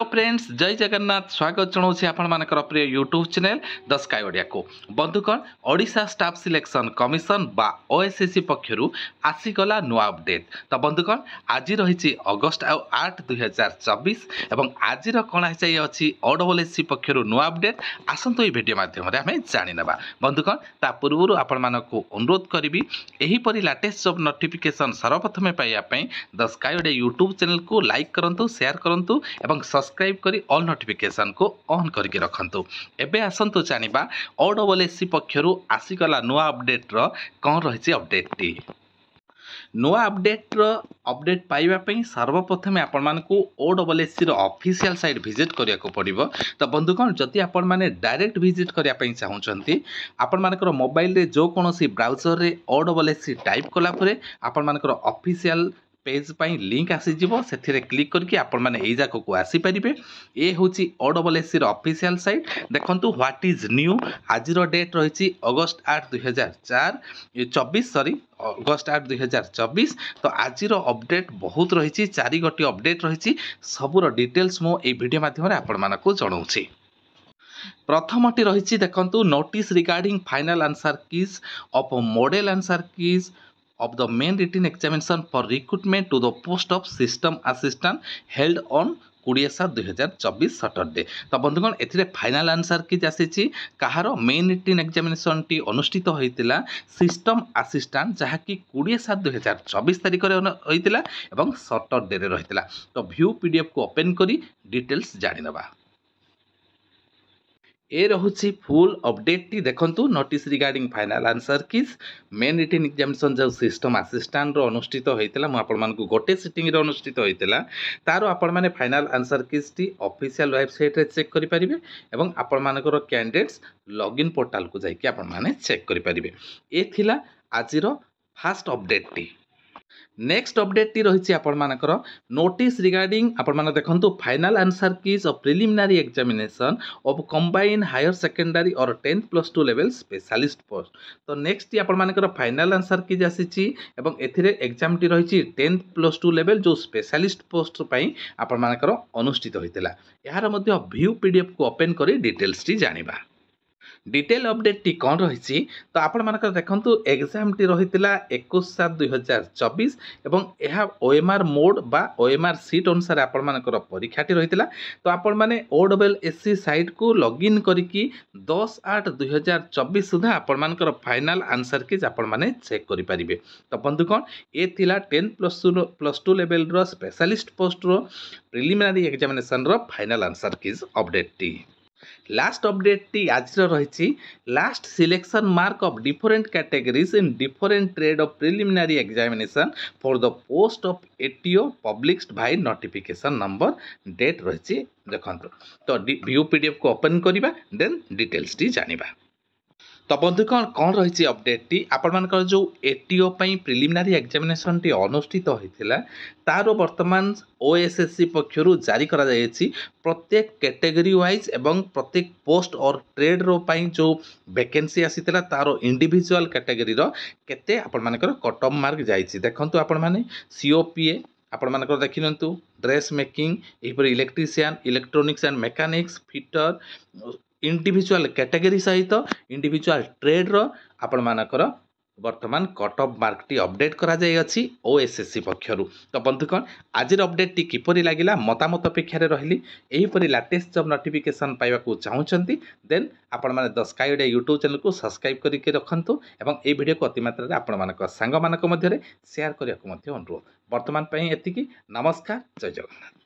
Friends जय जगन्नाथ स्वागत जनाऊँ आपण मानकर प्रिय YouTube channel the sky Odia को बंधुगण ओडिशा स्टाफ सिलेक्शन कमिशन बा ओएसएससी पक्षर आसीगला नुआ अपडेट तो बंधुगण आज रही अगस्ट 8 2024 और आज कण अच्छी ओडब्ल्यूएससी पक्षर नुआ अपडेट आसतु भिडियो मध्यम आम जाणीना बंधुगण ता पूर्व आपण मानक अनुरोध करी यहीपरि लाटेस्ट जब नोटिफिकेशन सर्वप्रथम पाइबापी the sky Odia YouTube channel को लाइक करूँ शेयर करूँ और सब्सक्राइब करी ऑल नोटिफिकेशन को ऑन करके रखंतु। एबे आसंतु जानिबा ओडब्ल्यूएससी पक्षरु आसीगला नुआ अपडेट रो कौन रही अपडेट टी नुआ अपडेट रो अपडेट पाइबा पई सर्वप्रथम आपण मानकु ओडब्ल्यूएससी रो ऑफिशियल साइट विजिट करिया को पड़िबो। तो बंधुगण जदि आपण माने डायरेक्ट विजिट करिया पई चाहुचंती आपण मानकर मोबाइल रे जो कोनोसी ब्राउजर रे ओडब्ल्यूएससी टाइप कला परे आपण मानकर ऑफिशियल पेज पाई लिंक आसीजिवो से क्लिक करके आपण माने एई जाको को आसी परिबे। ए होची ओडब्ल्यूएससी रो ऑफिशियल साइट देखंतु व्हाट इज न्यू आज रो डेट रही अगस्त 8 2024 सॉरी अगस्त 8 2024 तो आज रो अपडेट बहुत रही 4 गोटी अपडेट रही सबुर डिटेल्स मो ए वीडियो माध्यम रे आपण मानकु जणाउछि। प्रथमटी रही देखंतु notice regarding final answer keys of model answer keys of the main written examination for recruitment to the post of system assistant held on 20/7/2024 Saturday. तो बंधुगण एथिरे फाइनल आंसर की आसी कहार मेन रिटन एग्जामिनेशन टी अनुष्ठित होइतिला सिस्टम असिस्टेंट जहाँकि 20/7/2024 तारिख में होइतिला एवं सैटरडे रे रहितिला। तो व्यू पीडीएफ को ओपन करी डिटेल्स जानि नबा। ए रहुछि फुल अपडेट टी देखंतु notice regarding final answer keys main written examination जो सिस्टम असिस्टेंट रो अनुष्ठित होइतिला मु आपण मानकु गोटे सिटिंग रो अनुष्ठित होइतिला तारो आपण माने final answer keys T official website रे चेक करि परिबे एवं आपण मानकर कैंडिडेट्स लॉगिन पोर्टल को जाई कि आपण माने चेक करि परिबे। ए थिला आजिरो फास्ट अपडेट टी। नेक्स्ट अपडेट टी रही आपण मानकर नोटिस रिगार्डिंग आपण माने देखंतु final answer keys of preliminary examination of combine higher secondary और 10+2 लेवल स्पेशलिस्ट पोस्ट। तो नेक्स्ट आपण मानकर फाइनल आंसर कीज आसीची एवं एथिरे एग्जाम टी रही 10+2 लेवल जो स्पेशलिस्ट पोस्ट पई आपण मानकर अनुष्ठित होइतिला। यार मध्ये व्यू पीडीएफ को ओपन करी डिटेल्स टी जानिबा। डिटेल अपडेट टी कौन रही तो आपण मानकर देखंतु एग्जाम टी रहितिला 21/7/2024 एवं यह ओएमआर मोड बा ओएमआर सीट अनुसार आपण मानकर परीक्षा टी रहितिला। तो आपण माने ओडब्ल्यूएससी साइट को लॉगिन करिकी 10/8/2024 सुधा आपण मानकर फाइनल आंसर कीज आपण माने चेक करि परिबे। तो बंधुगण ए थिला 10+2 लेवल रो स्पेशलिस्ट पोस्ट रो प्रिलिमिनरी एग्जामिनेशन रो फाइनल आंसर कीज अपडेट टी। लास्ट अपडेट टी आज रही last selection mark of different categories in different trade of preliminary examination for the post of ATO published by notification number date रही देखो। तो view PDF को open करवा then details टी जानिबा। तो बंधुगण कौन रही अपडेट टी आपण मानकर जो एटीओ पई प्रिलिमिनरी एग्जामिनेशन टी अनुष्ठित होइतिला तारो वर्तमान ओएसएससी पक्षरु जारी करा जायछि प्रत्येक कैटेगरी वाइज एवं प्रत्येक पोस्ट और ट्रेड रो पई जो वैकेंसी आसीतिला तारो इंडिविजुअल कैटेगरी रो केते आपण मानकर कट ऑफ मार्क जायछि देखंतु आपण माने सीओपीए आपण मानकर देखिनंतु ड्रेस मेकिंग एपर electrician electronics and mechanics fitter individual category सहित इंडिविजुअल ट्रेड रो आपण मानकर वर्तमान cut off mark T update करा जाय अछि ओएसएससी पक्षरु। तो बंधुगण आज अपडेट टी किपरि लागिला मतामत अपेक्षा रे रहली एही परि लेटेस्ट जब नोटिफिकेशन पाइबा को चाहुचंती देन आपण माने the sky Odia YouTube channel को सब्सक्राइब करके रखंतु एवं ए वीडियो को अति मात्रा रे आपण मानक संग मानक मध्य रे शेयर करिया को मध्य अनुरोध। वर्तमान पई एतिकी नमस्कार जय जगन्नाथ।